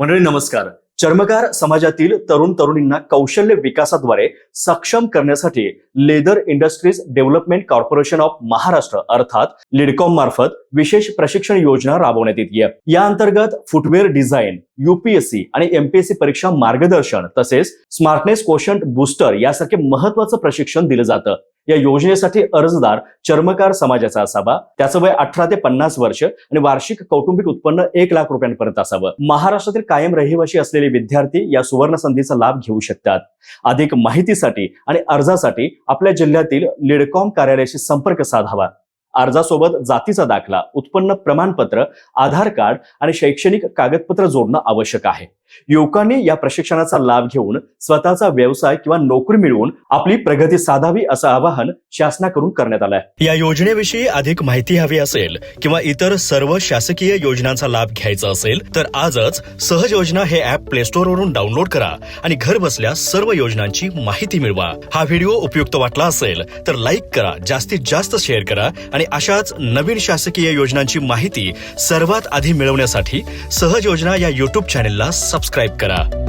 मंडळी नमस्कार. चर्मकार समाजातील तरुण तरुणींना कौशल्य विकासाद्वारे सक्षम करण्यासाठी leather industries development corporation of Maharashtra अर्थात लिडकॉम मार्फत विशेष प्रशिक्षण योजना राबवण्यात येते. या अंतर्गत फुटवेअर डिझाईन, यूपीएससी आणि एमपीएससी परीक्षा मार्गदर्शन तसेच स्मार्टनेस कोशंट बूस्टर यासारखे महत्त्वाचं प्रशिक्षण दिलं जातं. या योजनेसाठी अर्जदार चर्मकार समाजाचा असावा, त्याचं वय 18 ते 50 वर्ष आणि वार्षिक कौटुंबिक उत्पन्न 1 लाख रुपयांपर्यंत असावं. महाराष्ट्रातील कायम रहिवासी असलेले विद्यार्थी या सुवर्ण संधीचा लाभ घेऊ शकतात. अधिक माहितीसाठी आणि अर्जासाठी आपल्या जिल्ह्यातील लिडकॉम कार्यालयाशी संपर्क साधावा. अर्जासोबत जातीचा दाखला, उत्पन्न प्रमाणपत्र, आधार कार्ड आणि शैक्षणिक कागदपत्र जोडणं आवश्यक आहे. युवकांनी या प्रशिक्षणाचा लाभ घेऊन स्वतःचा व्यवसाय किंवा नोकरी मिळवून आपली प्रगती साधावी असं आवाहन शासनाकडून करण्यात आलंय. या योजनेविषयी अधिक माहिती हवी असेल किंवा इतर सर्व शासकीय योजनांचा लाभ घ्यायचा असेल तर आजच सहज योजना हे ऍप प्ले स्टोअर वरून डाउनलोड करा आणि घर बसल्या सर्व योजनांची माहिती मिळवा. हा व्हिडिओ उपयुक्त वाटला असेल तर लाईक करा, जास्तीत जास्त शेअर करा आणि अशाच नवीन शासकीय योजनांची माहिती सर्वात आधी मिळवण्यासाठी सहज योजना या YouTube चॅनेलला सबस्क्राईब करा.